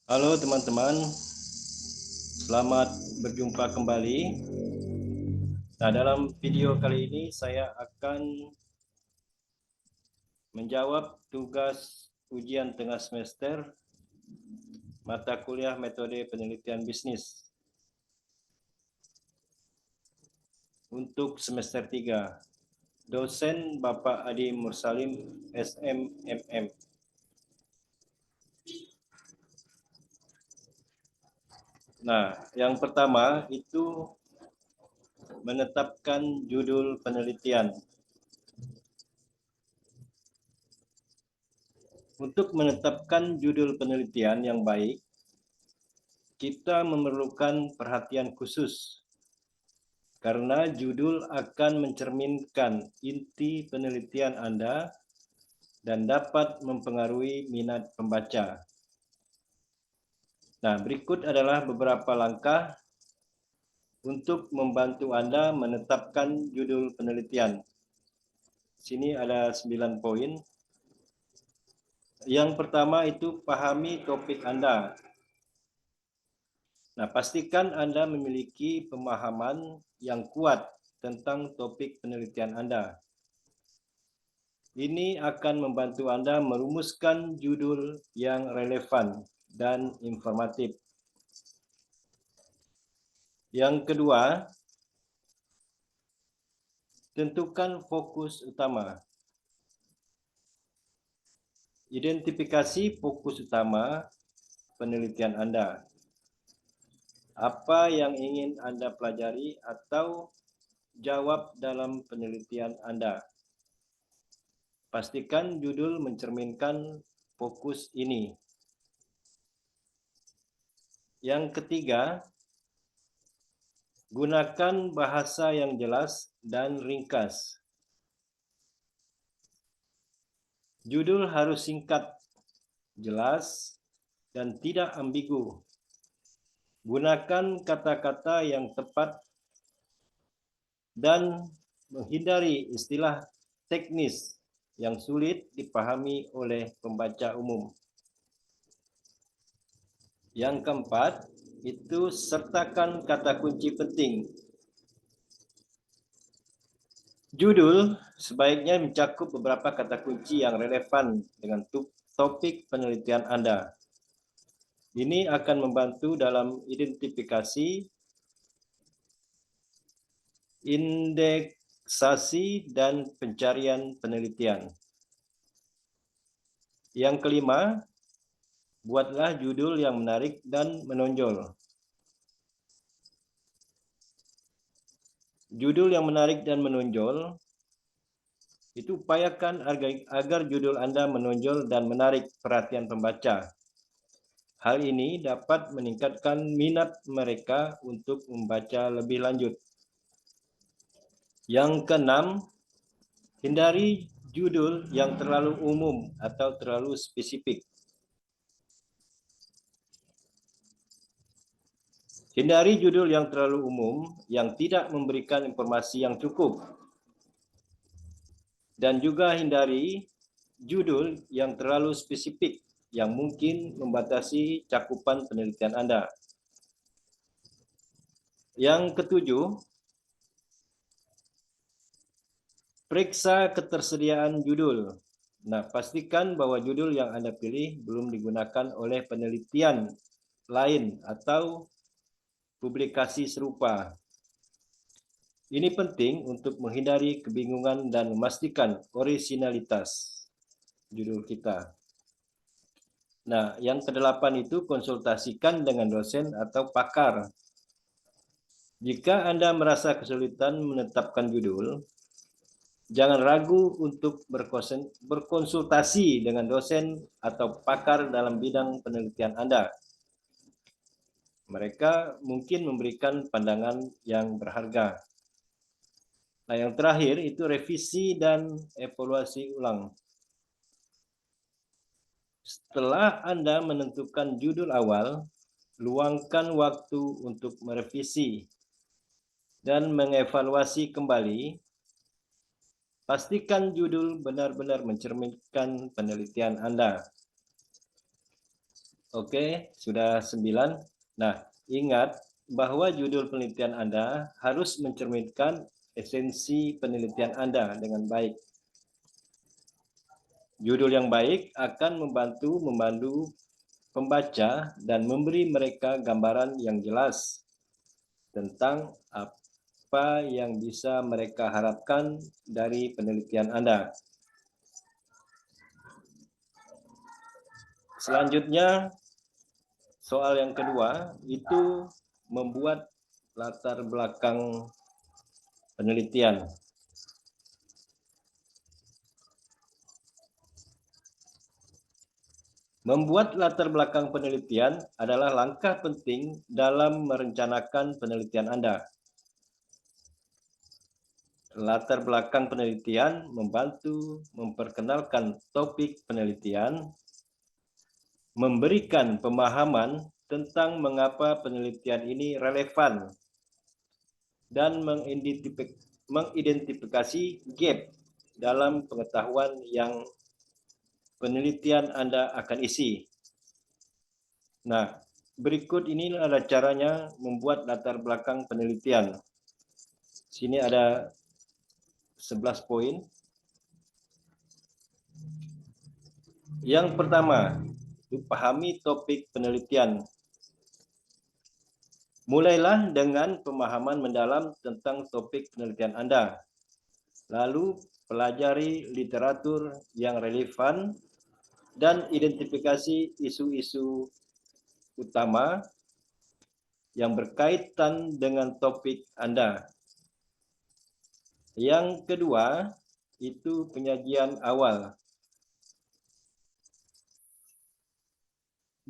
Halo teman-teman, selamat berjumpa kembali. Nah, dalam video kali ini saya akan menjawab tugas ujian tengah semester mata kuliah metode penelitian bisnis untuk semester 3. Dosen Bapak Adi Mursalim, SMMM. Nah, yang pertama itu menetapkan judul penelitian. Untuk menetapkan judul penelitian yang baik, kita memerlukan perhatian khusus karena judul akan mencerminkan inti penelitian Anda dan dapat mempengaruhi minat pembaca. Nah, berikut adalah beberapa langkah untuk membantu Anda menetapkan judul penelitian. Sini ada 9 poin. Yang pertama itu pahami topik Anda. Nah, pastikan Anda memiliki pemahaman yang kuat tentang topik penelitian Anda. Ini akan membantu Anda merumuskan judul yang relevan dan informatif. Yang kedua, tentukan fokus utama. Identifikasi fokus utama penelitian Anda. Apa yang ingin Anda pelajari atau jawab dalam penelitian Anda. Pastikan judul mencerminkan fokus ini. Yang ketiga, gunakan bahasa yang jelas dan ringkas. Judul harus singkat, jelas, dan tidak ambigu. Gunakan kata-kata yang tepat dan menghindari istilah teknis yang sulit dipahami oleh pembaca umum. Yang keempat, itu sertakan kata kunci penting. Judul sebaiknya mencakup beberapa kata kunci yang relevan dengan topik penelitian Anda. Ini akan membantu dalam identifikasi, indeksasi, dan pencarian penelitian. Yang kelima, buatlah judul yang menarik dan menonjol. Judul yang menarik dan menonjol, itu upayakan agar judul Anda menonjol dan menarik perhatian pembaca. Hal ini dapat meningkatkan minat mereka untuk membaca lebih lanjut. Yang keenam, hindari judul yang terlalu umum atau terlalu spesifik. Hindari judul yang terlalu umum yang tidak memberikan informasi yang cukup. Dan juga hindari judul yang terlalu spesifik yang mungkin membatasi cakupan penelitian Anda. Yang ketujuh, periksa ketersediaan judul. Nah, pastikan bahwa judul yang Anda pilih belum digunakan oleh penelitian lain atau publikasi serupa. Ini penting untuk menghindari kebingungan dan memastikan orisinalitas judul kita. Nah, yang kedelapan itu konsultasikan dengan dosen atau pakar. Jika Anda merasa kesulitan menetapkan judul, jangan ragu untuk berkonsultasi dengan dosen atau pakar dalam bidang penelitian Anda. Mereka mungkin memberikan pandangan yang berharga. Nah, yang terakhir itu revisi dan evaluasi ulang. Setelah Anda menentukan judul awal, luangkan waktu untuk merevisi dan mengevaluasi kembali. Pastikan judul benar-benar mencerminkan penelitian Anda. Oke, sudah 9. Nah, ingat bahwa judul penelitian Anda harus mencerminkan esensi penelitian Anda dengan baik. Judul yang baik akan membantu memandu pembaca dan memberi mereka gambaran yang jelas tentang apa yang bisa mereka harapkan dari penelitian Anda. Selanjutnya, soal yang kedua itu membuat latar belakang penelitian. Membuat latar belakang penelitian adalah langkah penting dalam merencanakan penelitian Anda. Latar belakang penelitian membantu memperkenalkan topik penelitian, memberikan pemahaman tentang mengapa penelitian ini relevan, dan mengidentifikasi gap dalam pengetahuan yang penelitian Anda akan isi. Nah, berikut ini adalah caranya membuat latar belakang penelitian. Sini ada 11 poin. Yang pertama, pahami topik penelitian. Mulailah dengan pemahaman mendalam tentang topik penelitian Anda. Lalu, pelajari literatur yang relevan dan identifikasi isu-isu utama yang berkaitan dengan topik Anda. Yang kedua, itu penyajian awal.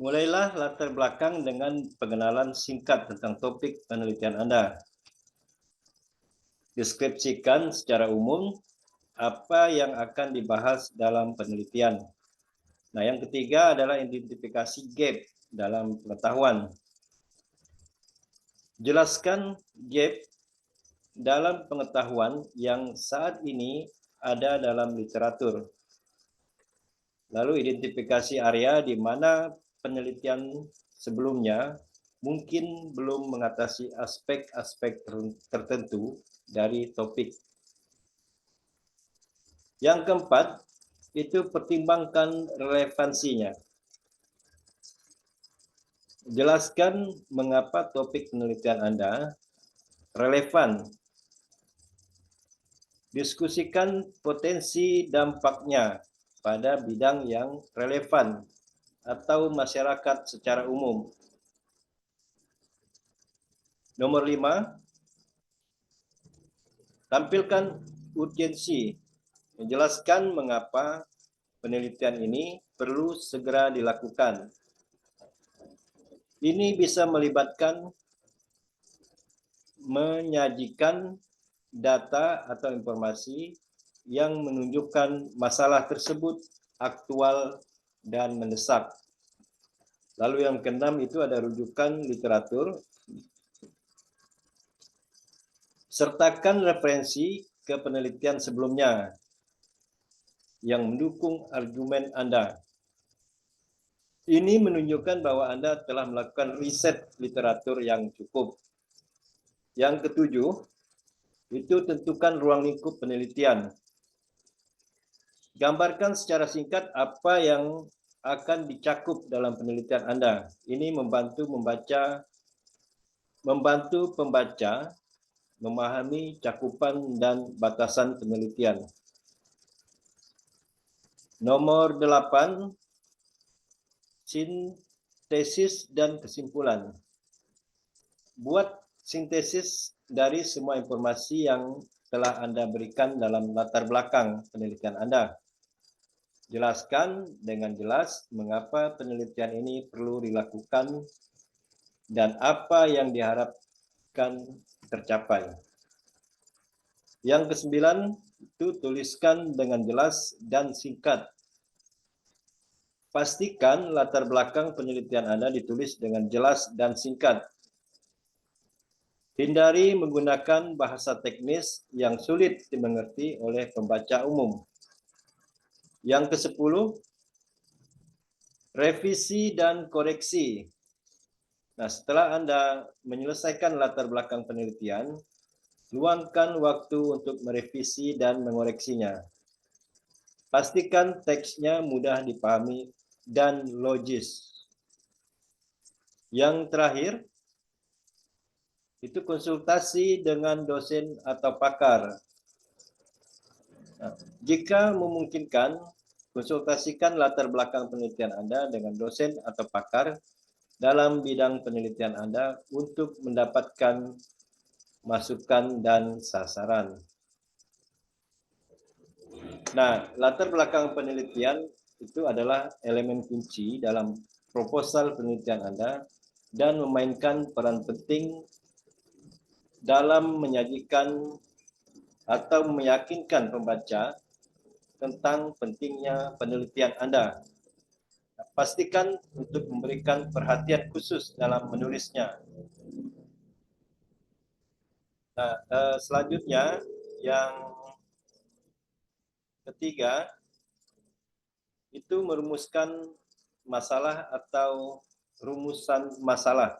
Mulailah latar belakang dengan pengenalan singkat tentang topik penelitian Anda. Deskripsikan secara umum apa yang akan dibahas dalam penelitian. Nah, yang ketiga adalah identifikasi gap dalam pengetahuan. Jelaskan gap dalam pengetahuan yang saat ini ada dalam literatur. Lalu identifikasi area di mana penelitian sebelumnya mungkin belum mengatasi aspek-aspek tertentu dari topik. Yang keempat, itu pertimbangkan relevansinya. Jelaskan mengapa topik penelitian Anda relevan. Diskusikan potensi dampaknya pada bidang yang relevan atau masyarakat secara umum. Nomor 5, tampilkan urgensi. Menjelaskan mengapa penelitian ini perlu segera dilakukan. Ini bisa melibatkan menyajikan data atau informasi yang menunjukkan masalah tersebut aktual dan mendesak. Lalu yang keenam itu ada rujukan literatur. Sertakan referensi ke penelitian sebelumnya yang mendukung argumen Anda. Ini menunjukkan bahwa Anda telah melakukan riset literatur yang cukup. Yang ketujuh, itu tentukan ruang lingkup penelitian. Gambarkan secara singkat apa yang akan dicakup dalam penelitian Anda. Ini membantu pembaca memahami cakupan dan batasan penelitian. Nomor 8, sintesis dan kesimpulan. Buat sintesis dari semua informasi yang telah Anda berikan dalam latar belakang penelitian Anda. Jelaskan dengan jelas mengapa penelitian ini perlu dilakukan dan apa yang diharapkan tercapai. Yang kesembilan, itu tuliskan dengan jelas dan singkat. Pastikan latar belakang penelitian Anda ditulis dengan jelas dan singkat. Hindari menggunakan bahasa teknis yang sulit dimengerti oleh pembaca umum. Yang ke-10, Revisi dan koreksi. Nah, setelah Anda menyelesaikan latar belakang penelitian, luangkan waktu untuk merevisi dan mengoreksinya. Pastikan teksnya mudah dipahami dan logis. Yang terakhir, itu konsultasi dengan dosen atau pakar. Nah, jika memungkinkan, konsultasikan latar belakang penelitian Anda dengan dosen atau pakar dalam bidang penelitian Anda untuk mendapatkan masukan dan sasaran. Nah, latar belakang penelitian itu adalah elemen kunci dalam proposal penelitian Anda dan memainkan peran penting dalam menyajikan atau meyakinkan pembaca tentang pentingnya penelitian Anda. Pastikan untuk memberikan perhatian khusus dalam menulisnya. Nah, selanjutnya yang ketiga itu merumuskan masalah atau rumusan masalah.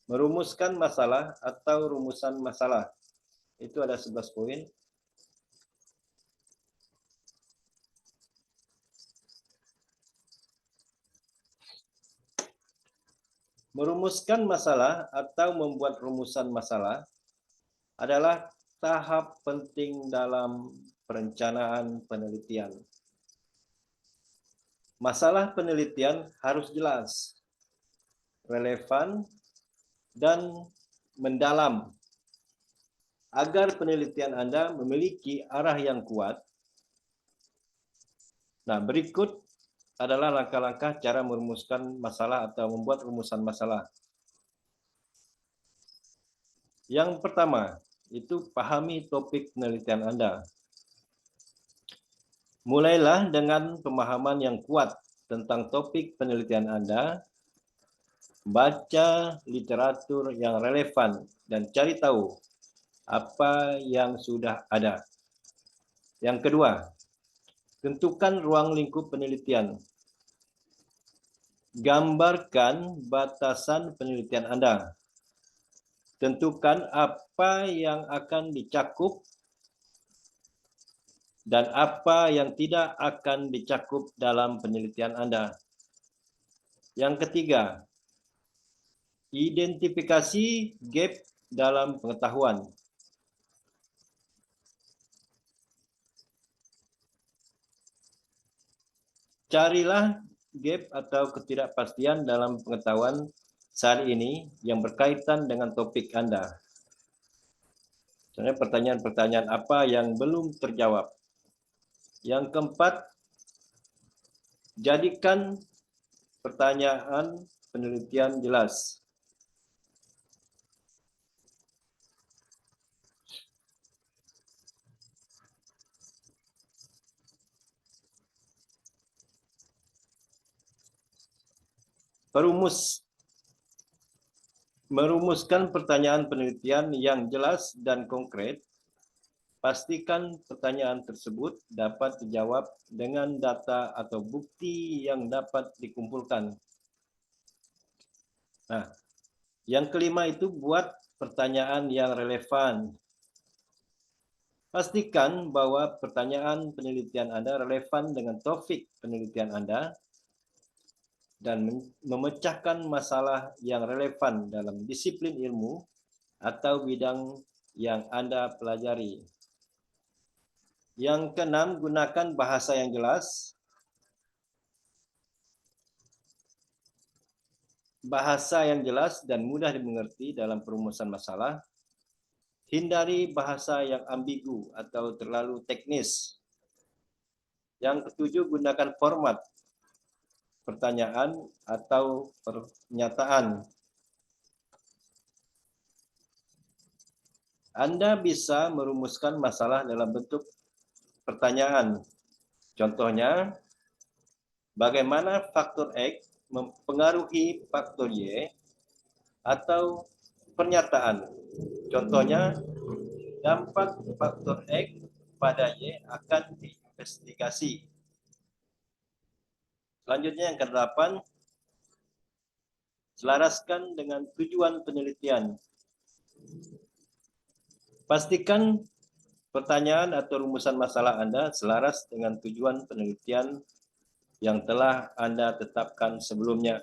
Merumuskan masalah atau rumusan masalah. Itu ada 11 poin. Merumuskan masalah atau membuat rumusan masalah adalah tahap penting dalam perencanaan penelitian. Masalah penelitian harus jelas, relevan, dan mendalam agar penelitian Anda memiliki arah yang kuat. Nah, berikut adalah langkah-langkah cara merumuskan masalah atau membuat rumusan masalah. Yang pertama, itu pahami topik penelitian Anda. Mulailah dengan pemahaman yang kuat tentang topik penelitian Anda, baca literatur yang relevan, dan cari tahu apa yang sudah ada. Yang kedua, tentukan ruang lingkup penelitian. Gambarkan batasan penelitian Anda. Tentukan apa yang akan dicakup dan apa yang tidak akan dicakup dalam penelitian Anda. Yang ketiga, identifikasi gap dalam pengetahuan. Carilah gap atau ketidakpastian dalam pengetahuan saat ini yang berkaitan dengan topik Anda. Misalnya pertanyaan-pertanyaan apa yang belum terjawab. Yang keempat, jadikan pertanyaan penelitian jelas. Merumuskan pertanyaan penelitian yang jelas dan konkret. Pastikan pertanyaan tersebut dapat dijawab dengan data atau bukti yang dapat dikumpulkan. Nah, yang kelima itu buat pertanyaan yang relevan. Pastikan bahwa pertanyaan penelitian Anda relevan dengan topik penelitian Anda dan memecahkan masalah yang relevan dalam disiplin ilmu atau bidang yang Anda pelajari. Yang keenam, gunakan bahasa yang jelas. Bahasa yang jelas dan mudah dimengerti dalam perumusan masalah. Hindari bahasa yang ambigu atau terlalu teknis. Yang ketujuh, gunakan format pertanyaan atau pernyataan. Anda bisa merumuskan masalah dalam bentuk pertanyaan. Contohnya, bagaimana faktor X mempengaruhi faktor Y, atau pernyataan. Contohnya, dampak faktor X pada Y akan diinvestigasi. Selanjutnya yang ke-8, selaraskan dengan tujuan penelitian. Pastikan pertanyaan atau rumusan masalah Anda selaras dengan tujuan penelitian yang telah Anda tetapkan sebelumnya.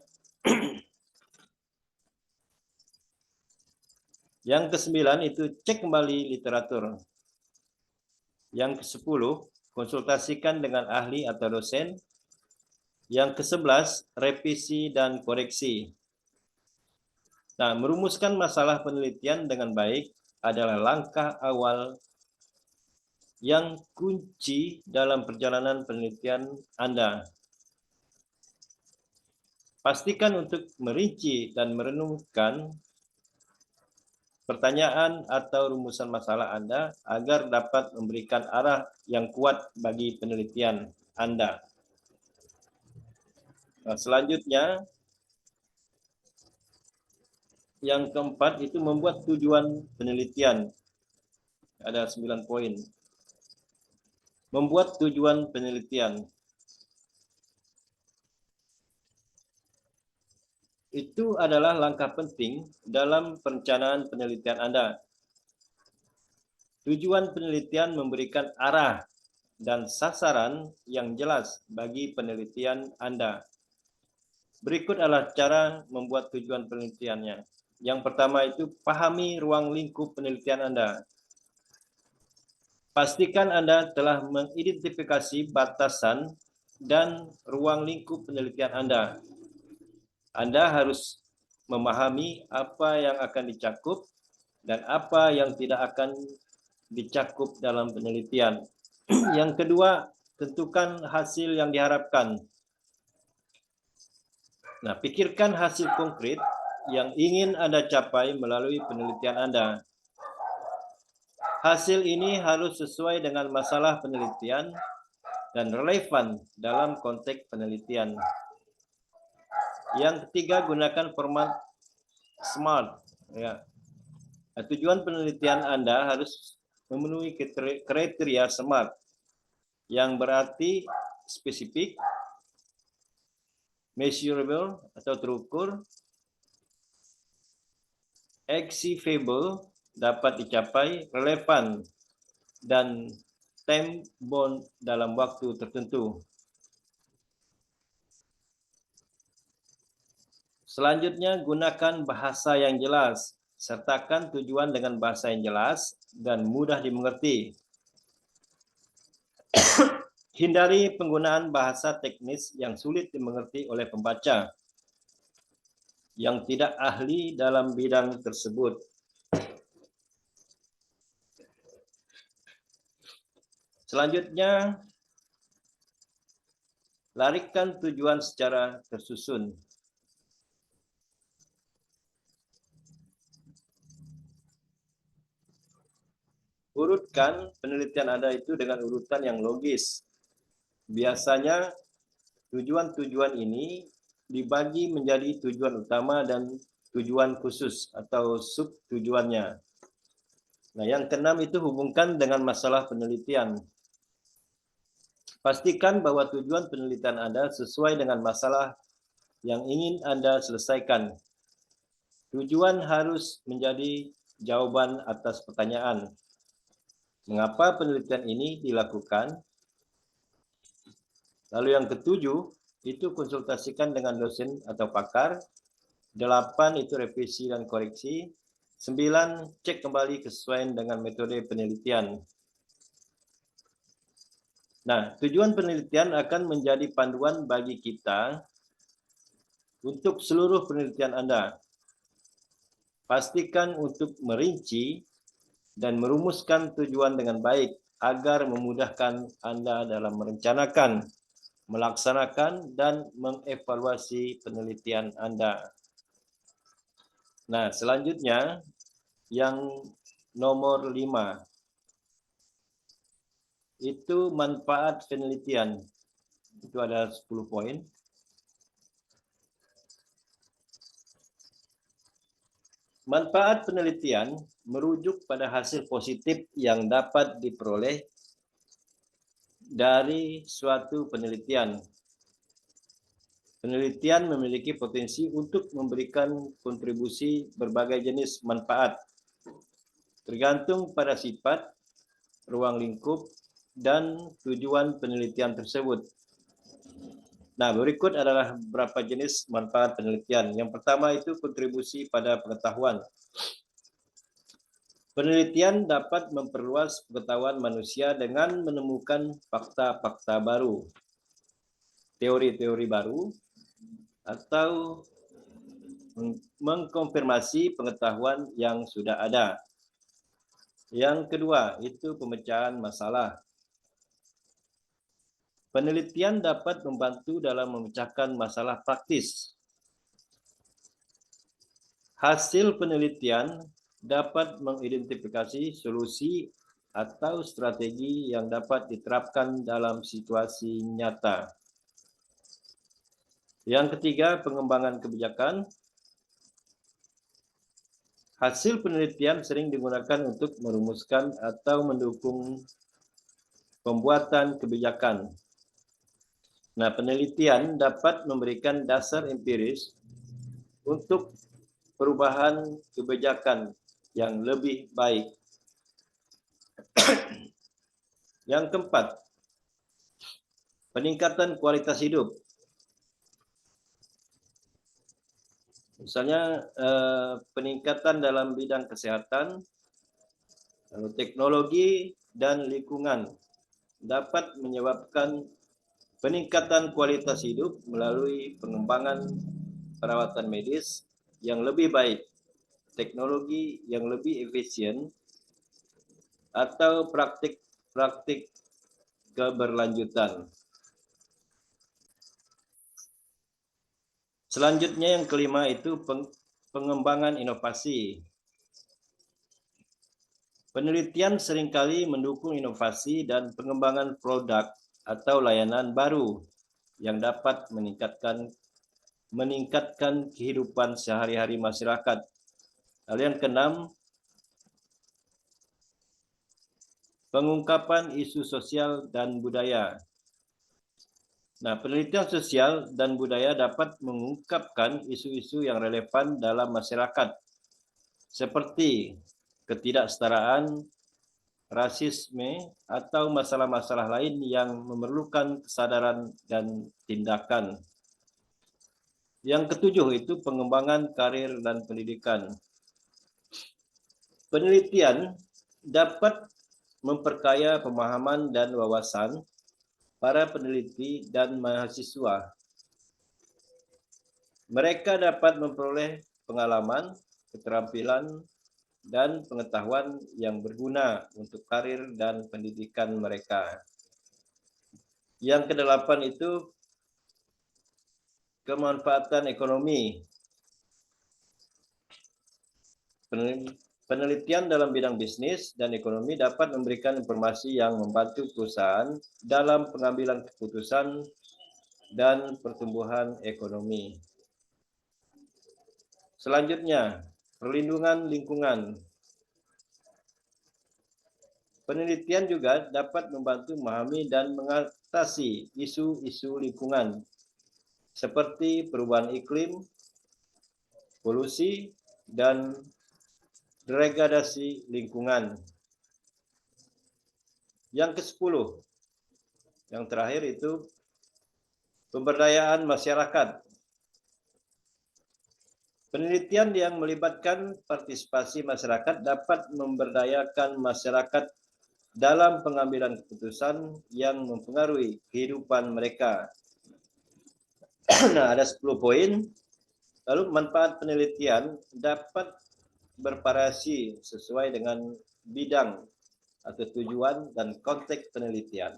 Yang ke-9 itu cek kembali literatur. Yang ke-10, konsultasikan dengan ahli atau dosen. Yang ke-11, revisi dan koreksi. Nah, merumuskan masalah penelitian dengan baik adalah langkah awal yang kunci dalam perjalanan penelitian Anda. Pastikan untuk merinci dan merenungkan pertanyaan atau rumusan masalah Anda agar dapat memberikan arah yang kuat bagi penelitian Anda. Nah, selanjutnya, yang keempat itu membuat tujuan penelitian. Ada 9 poin. Membuat tujuan penelitian. Itu adalah langkah penting dalam perencanaan penelitian Anda. Tujuan penelitian memberikan arah dan sasaran yang jelas bagi penelitian Anda. Berikut adalah cara membuat tujuan penelitiannya. Yang pertama itu pahami ruang lingkup penelitian Anda. Pastikan Anda telah mengidentifikasi batasan dan ruang lingkup penelitian Anda. Anda harus memahami apa yang akan dicakup dan apa yang tidak akan dicakup dalam penelitian. Yang kedua, tentukan hasil yang diharapkan. Nah, pikirkan hasil konkret yang ingin Anda capai melalui penelitian Anda. Hasil ini harus sesuai dengan masalah penelitian dan relevan dalam konteks penelitian. Yang ketiga, gunakan format SMART. Ya. Tujuan penelitian Anda harus memenuhi kriteria SMART, yang berarti spesifik, measurable atau terukur, achievable dapat dicapai, relevan, dan time bound dalam waktu tertentu. Selanjutnya, gunakan bahasa yang jelas. Sertakan tujuan dengan bahasa yang jelas dan mudah dimengerti. Hindari penggunaan bahasa teknis yang sulit dimengerti oleh pembaca yang tidak ahli dalam bidang tersebut. Selanjutnya, larikan tujuan secara tersusun. Urutkan penelitian Anda itu dengan urutan yang logis. Biasanya tujuan-tujuan ini dibagi menjadi tujuan utama dan tujuan khusus atau sub tujuannya. Nah, yang keenam itu hubungkan dengan masalah penelitian. Pastikan bahwa tujuan penelitian Anda sesuai dengan masalah yang ingin Anda selesaikan. Tujuan harus menjadi jawaban atas pertanyaan. Mengapa penelitian ini dilakukan? Lalu yang ketujuh, itu konsultasikan dengan dosen atau pakar. 8 itu revisi dan koreksi. 9, cek kembali kesesuaian dengan metode penelitian. Nah, tujuan penelitian akan menjadi panduan bagi kita untuk seluruh penelitian Anda. Pastikan untuk merinci dan merumuskan tujuan dengan baik agar memudahkan Anda dalam merencanakan, melaksanakan, dan mengevaluasi penelitian Anda. Nah, selanjutnya yang nomor 5 itu manfaat penelitian. Itu ada 10 poin. Manfaat penelitian merujuk pada hasil positif yang dapat diperoleh dari suatu penelitian. Penelitian memiliki potensi untuk memberikan kontribusi berbagai jenis manfaat, tergantung pada sifat, ruang lingkup, dan tujuan penelitian tersebut. Nah, berikut adalah beberapa jenis manfaat penelitian. Yang pertama itu kontribusi pada pengetahuan. Penelitian dapat memperluas pengetahuan manusia dengan menemukan fakta-fakta baru, teori-teori baru, atau mengkonfirmasi pengetahuan yang sudah ada. Yang kedua, itu pemecahan masalah. Penelitian dapat membantu dalam memecahkan masalah praktis. Hasil penelitian dapat mengidentifikasi solusi atau strategi yang dapat diterapkan dalam situasi nyata. Yang ketiga, pengembangan kebijakan. Hasil penelitian sering digunakan untuk merumuskan atau mendukung pembuatan kebijakan. Nah, penelitian dapat memberikan dasar empiris untuk perubahan kebijakan yang lebih baik. Yang keempat, peningkatan kualitas hidup. Misalnya peningkatan dalam bidang kesehatan, teknologi, dan lingkungan dapat menyebabkan peningkatan kualitas hidup melalui pengembangan perawatan medis yang lebih baik, teknologi yang lebih efisien, atau praktik-praktik keberlanjutan. Selanjutnya yang kelima itu pengembangan inovasi. Penelitian seringkali mendukung inovasi dan pengembangan produk atau layanan baru yang dapat meningkatkan kehidupan sehari-hari masyarakat. Lalu yang keenam, pengungkapan isu sosial dan budaya. Nah, penelitian sosial dan budaya dapat mengungkapkan isu-isu yang relevan dalam masyarakat, seperti ketidaksetaraan, rasisme, atau masalah-masalah lain yang memerlukan kesadaran dan tindakan. Yang ketujuh itu pengembangan karir dan pendidikan. Penelitian dapat memperkaya pemahaman dan wawasan para peneliti dan mahasiswa. Mereka dapat memperoleh pengalaman, keterampilan, dan pengetahuan yang berguna untuk karir dan pendidikan mereka. Yang kedelapan itu kemanfaatan ekonomi. Penelitian dalam bidang bisnis dan ekonomi dapat memberikan informasi yang membantu perusahaan dalam pengambilan keputusan dan pertumbuhan ekonomi. Selanjutnya, perlindungan lingkungan. Penelitian juga dapat membantu memahami dan mengatasi isu-isu lingkungan seperti perubahan iklim, polusi, dan degradasi lingkungan. Yang ke-10, yang terakhir itu pemberdayaan masyarakat. Penelitian yang melibatkan partisipasi masyarakat dapat memberdayakan masyarakat dalam pengambilan keputusan yang mempengaruhi kehidupan mereka. Nah, ada 10 poin. Lalu manfaat penelitian dapat bervariasi sesuai dengan bidang atau tujuan dan konteks penelitian.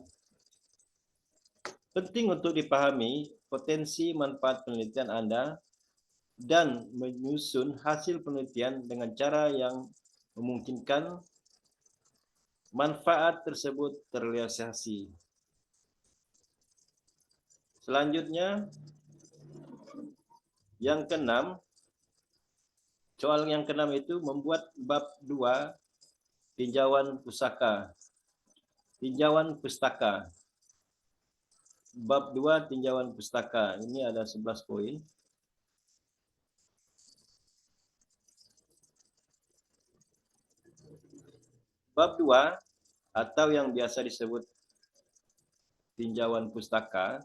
Penting untuk dipahami potensi manfaat penelitian Anda dan menyusun hasil penelitian dengan cara yang memungkinkan manfaat tersebut terrealisasi. Selanjutnya, yang keenam, soal yang keenam itu membuat bab 2 tinjauan pustaka. bab 2 tinjauan pustaka. Ini ada 11 poin. Bab 2 atau yang biasa disebut tinjauan pustaka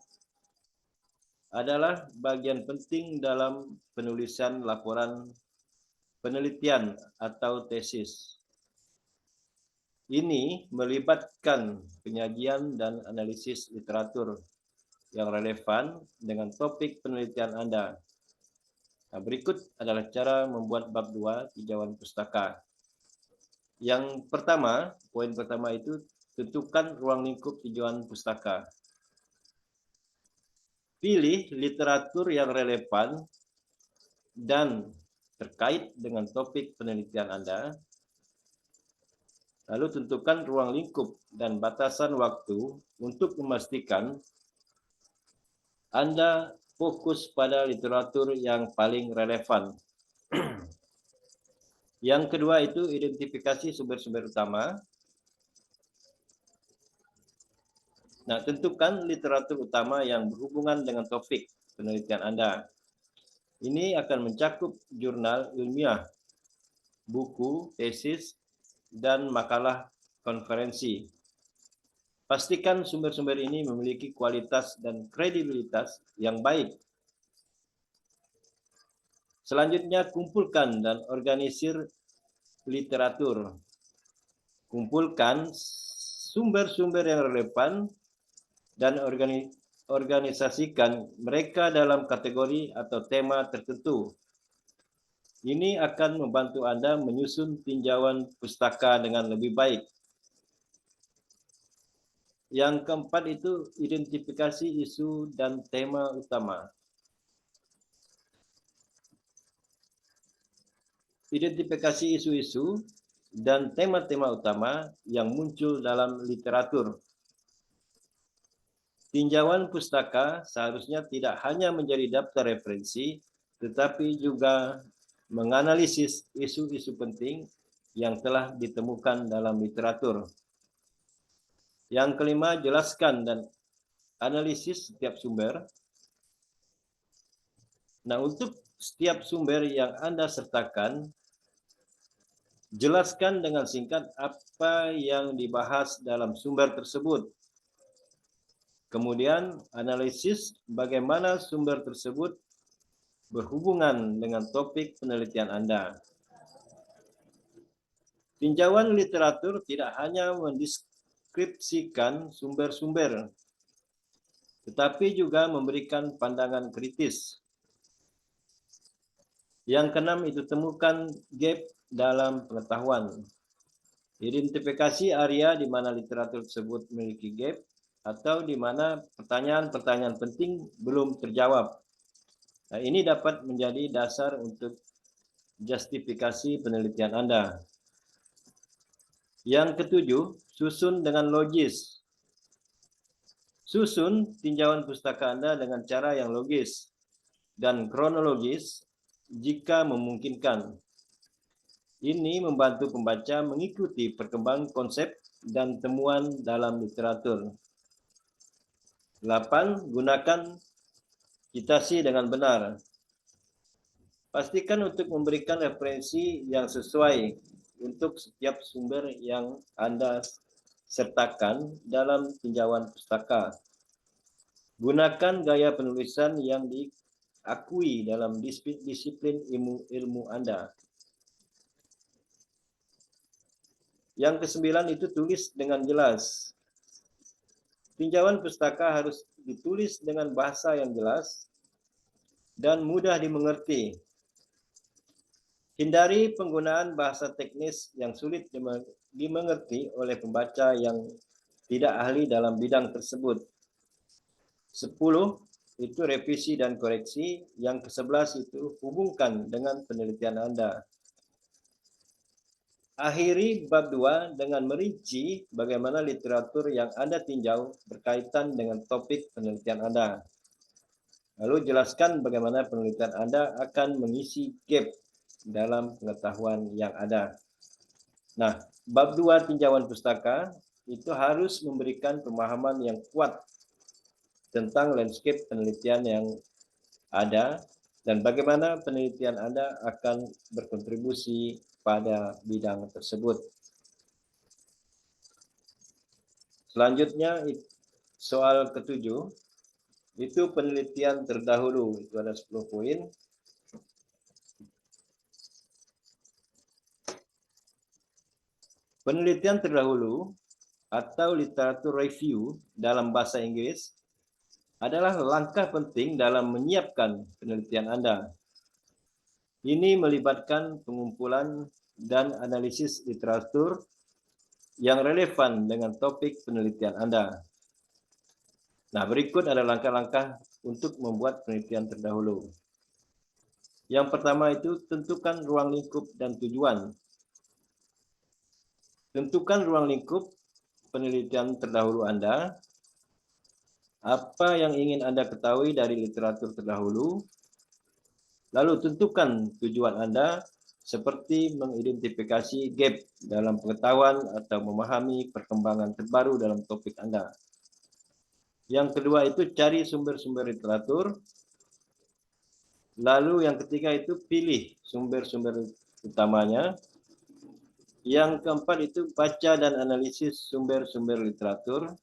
adalah bagian penting dalam penulisan laporan penelitian atau tesis. Ini melibatkan penyajian dan analisis literatur yang relevan dengan topik penelitian Anda. Nah, berikut adalah cara membuat bab 2 tinjauan pustaka. Yang pertama, poin pertama itu tentukan ruang lingkup tinjauan pustaka. Pilih literatur yang relevan dan terkait dengan topik penelitian Anda. Lalu tentukan ruang lingkup dan batasan waktu untuk memastikan Anda fokus pada literatur yang paling relevan. Yang kedua itu identifikasi sumber-sumber utama. Nah, tentukan literatur utama yang berhubungan dengan topik penelitian Anda. Ini akan mencakup jurnal ilmiah, buku, tesis, dan makalah konferensi. Pastikan sumber-sumber ini memiliki kualitas dan kredibilitas yang baik. Selanjutnya, kumpulkan dan organisir literatur. Kumpulkan sumber-sumber yang relevan dan organisasikan mereka dalam kategori atau tema tertentu. Ini akan membantu Anda menyusun tinjauan pustaka dengan lebih baik. Yang keempat itu identifikasi isu dan tema utama. Identifikasi isu-isu dan tema-tema utama yang muncul dalam literatur. Tinjauan pustaka seharusnya tidak hanya menjadi daftar referensi, tetapi juga menganalisis isu-isu penting yang telah ditemukan dalam literatur. Yang kelima, jelaskan dan analisis setiap sumber. Nah, untuk setiap sumber yang Anda sertakan, jelaskan dengan singkat apa yang dibahas dalam sumber tersebut. Kemudian, analisis bagaimana sumber tersebut berhubungan dengan topik penelitian Anda. Tinjauan literatur tidak hanya mendeskripsikan sumber-sumber, tetapi juga memberikan pandangan kritis. Yang keenam itu temukan gap dalam pengetahuan. Identifikasi area di mana literatur tersebut memiliki gap atau di mana pertanyaan-pertanyaan penting belum terjawab. Nah, ini dapat menjadi dasar untuk justifikasi penelitian Anda. Yang ketujuh, susun dengan logis. Susun tinjauan pustaka Anda dengan cara yang logis dan kronologis jika memungkinkan. Ini membantu pembaca mengikuti perkembangan konsep dan temuan dalam literatur. 8. Gunakan citasi dengan benar. Pastikan untuk memberikan referensi yang sesuai untuk setiap sumber yang Anda sertakan dalam tinjauan pustaka. Gunakan gaya penulisan yang diakui dalam disiplin ilmu Anda. Yang kesembilan itu tulis dengan jelas. Tinjauan pustaka harus ditulis dengan bahasa yang jelas dan mudah dimengerti. Hindari penggunaan bahasa teknis yang sulit dimengerti oleh pembaca yang tidak ahli dalam bidang tersebut. 10. Itu revisi dan koreksi. Yang ke-11 itu hubungkan dengan penelitian Anda. Akhiri bab 2 dengan merinci bagaimana literatur yang Anda tinjau berkaitan dengan topik penelitian Anda. Lalu jelaskan bagaimana penelitian Anda akan mengisi gap dalam pengetahuan yang ada. Nah, bab 2 tinjauan pustaka itu harus memberikan pemahaman yang kuat tentang landscape penelitian yang ada dan bagaimana penelitian Anda akan berkontribusi pada bidang tersebut. Selanjutnya soal ketujuh, itu penelitian terdahulu, itu ada 10 poin. Penelitian terdahulu atau literatur review dalam bahasa Inggris adalah langkah penting dalam menyiapkan penelitian Anda. Ini melibatkan pengumpulan dan analisis literatur yang relevan dengan topik penelitian Anda. Nah, berikut ada langkah-langkah untuk membuat penelitian terdahulu. Yang pertama itu tentukan ruang lingkup dan tujuan. Tentukan ruang lingkup penelitian terdahulu Anda. Apa yang ingin Anda ketahui dari literatur terdahulu? Lalu tentukan tujuan Anda seperti mengidentifikasi gap dalam pengetahuan atau memahami perkembangan terbaru dalam topik Anda. Yang kedua itu cari sumber-sumber literatur. Lalu yang ketiga itu pilih sumber-sumber utamanya. Yang keempat itu baca dan analisis sumber-sumber literatur.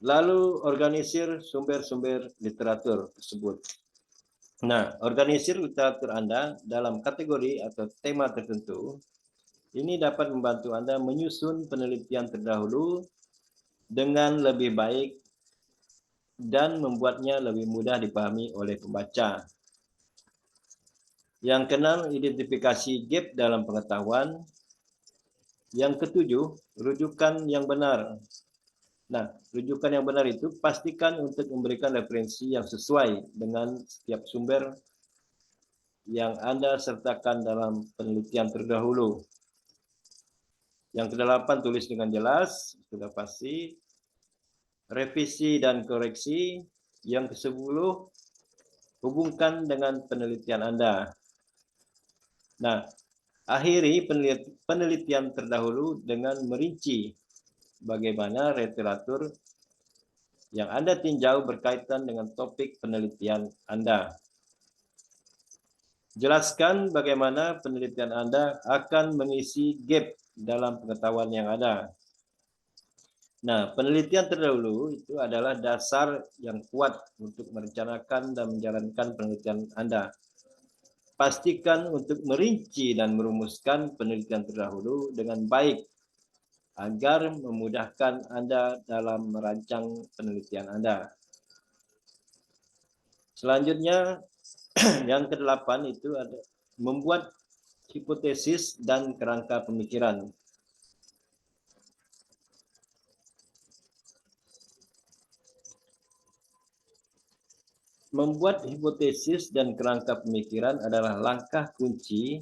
Lalu organisir sumber-sumber literatur tersebut. Nah, organisir literatur Anda dalam kategori atau tema tertentu, ini dapat membantu Anda menyusun penelitian terdahulu dengan lebih baik dan membuatnya lebih mudah dipahami oleh pembaca. Yang keenam, identifikasi gap dalam pengetahuan. Yang ketujuh, rujukan yang benar. Nah, rujukan yang benar itu pastikan untuk memberikan referensi yang sesuai dengan setiap sumber yang Anda sertakan dalam penelitian terdahulu. Yang kedelapan, tulis dengan jelas, sudah pasti. Revisi dan koreksi. Yang kesepuluh, hubungkan dengan penelitian Anda. Nah, akhiri penelitian terdahulu dengan merinci bagaimana literatur yang Anda tinjau berkaitan dengan topik penelitian Anda. Jelaskan bagaimana penelitian Anda akan mengisi gap dalam pengetahuan yang ada. Nah, penelitian terdahulu itu adalah dasar yang kuat untuk merencanakan dan menjalankan penelitian Anda. Pastikan untuk merinci dan merumuskan penelitian terdahulu dengan baik agar memudahkan Anda dalam merancang penelitian Anda. Selanjutnya, yang kedelapan itu ada membuat hipotesis dan kerangka pemikiran. Membuat hipotesis dan kerangka pemikiran adalah langkah kunci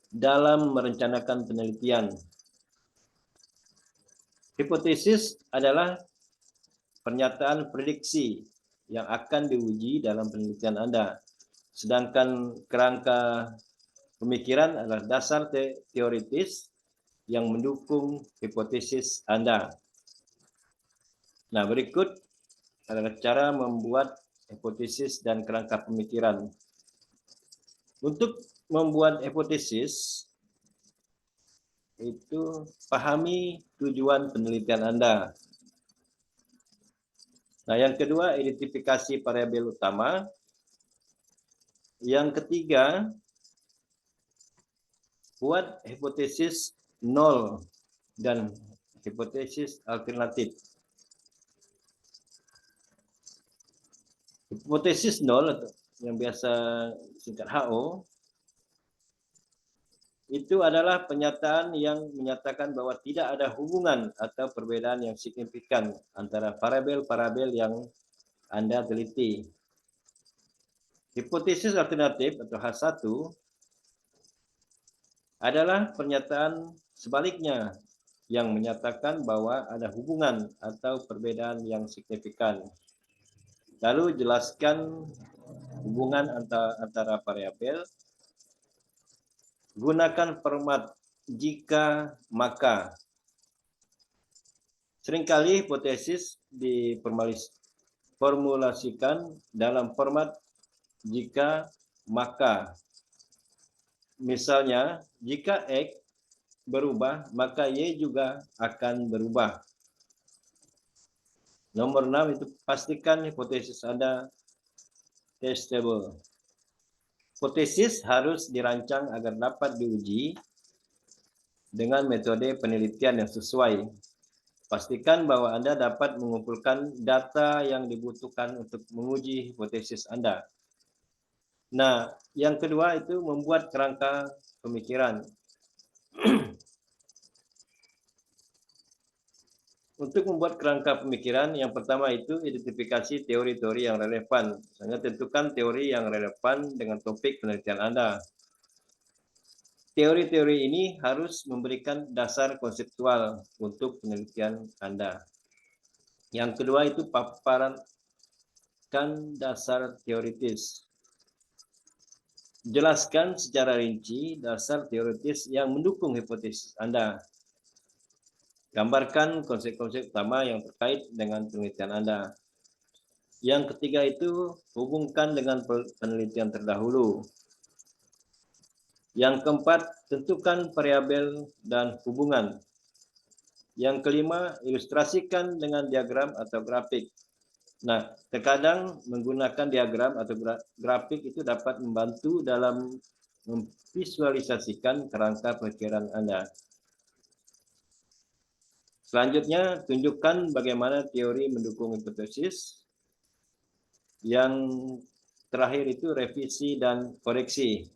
dalam merencanakan penelitian. Hipotesis adalah pernyataan prediksi yang akan diuji dalam penelitian Anda. Sedangkan kerangka pemikiran adalah dasar teoritis yang mendukung hipotesis Anda. Nah, berikut adalah cara membuat hipotesis dan kerangka pemikiran. Untuk membuat hipotesis, itu pahami tujuan penelitian Anda. Nah, yang kedua, identifikasi variabel utama. Yang ketiga, buat hipotesis nol dan hipotesis alternatif. Hipotesis nol yang biasa singkat HO itu adalah pernyataan yang menyatakan bahwa tidak ada hubungan atau perbedaan yang signifikan antara variabel-variabel yang Anda teliti. Hipotesis alternatif atau H1 adalah pernyataan sebaliknya yang menyatakan bahwa ada hubungan atau perbedaan yang signifikan. Lalu jelaskan hubungan antara variabel. Gunakan format jika maka. Seringkali hipotesis diformulasikan dalam format jika maka. Misalnya, jika X berubah, maka Y juga akan berubah. Nomor 6 itu pastikan hipotesis Anda testable. Hipotesis harus dirancang agar dapat diuji dengan metode penelitian yang sesuai. Pastikan bahwa Anda dapat mengumpulkan data yang dibutuhkan untuk menguji hipotesis Anda. Nah, yang kedua itu membuat kerangka pemikiran. Untuk membuat kerangka pemikiran, yang pertama itu identifikasi teori-teori yang relevan. Misalnya tentukan teori yang relevan dengan topik penelitian Anda. Teori-teori ini harus memberikan dasar konseptual untuk penelitian Anda. Yang kedua itu paparan dasar teoritis. Jelaskan secara rinci dasar teoritis yang mendukung hipotesis Anda. Gambarkan konsep-konsep utama yang terkait dengan penelitian Anda. Yang ketiga itu hubungkan dengan penelitian terdahulu. Yang keempat, tentukan variabel dan hubungan. Yang kelima, ilustrasikan dengan diagram atau grafik. Nah, terkadang menggunakan diagram atau grafik itu dapat membantu dalam memvisualisasikan kerangka pemikiran Anda. Selanjutnya, tunjukkan bagaimana teori mendukung hipotesis. Yang terakhir itu revisi dan koreksi.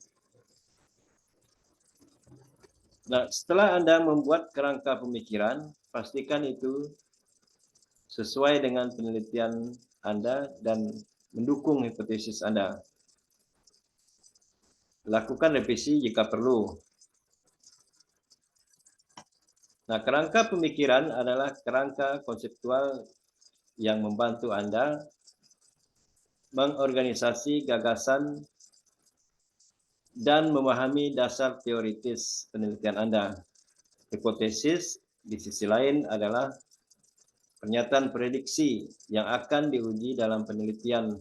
Nah, setelah Anda membuat kerangka pemikiran, pastikan itu sesuai dengan penelitian Anda dan mendukung hipotesis Anda. Lakukan revisi jika perlu. Nah, kerangka pemikiran adalah kerangka konseptual yang membantu Anda mengorganisasi gagasan dan memahami dasar teoritis penelitian Anda. Hipotesis di sisi lain adalah pernyataan prediksi yang akan diuji dalam penelitian.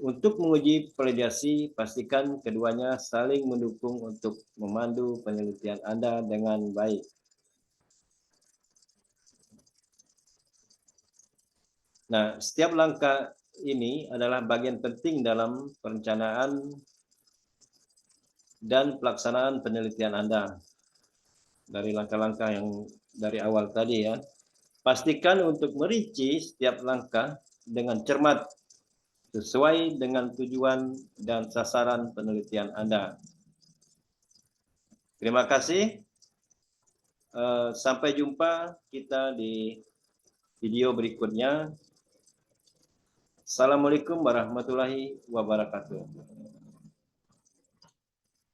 Untuk menguji validasi, pastikan keduanya saling mendukung untuk memandu penelitian Anda dengan baik. Nah, setiap langkah ini adalah bagian penting dalam perencanaan dan pelaksanaan penelitian Anda. Dari langkah-langkah yang dari awal tadi ya. Pastikan untuk merinci setiap langkah dengan cermat sesuai dengan tujuan dan sasaran penelitian Anda. Terima kasih. Sampai jumpa kita di video berikutnya. Assalamualaikum warahmatullahi wabarakatuh.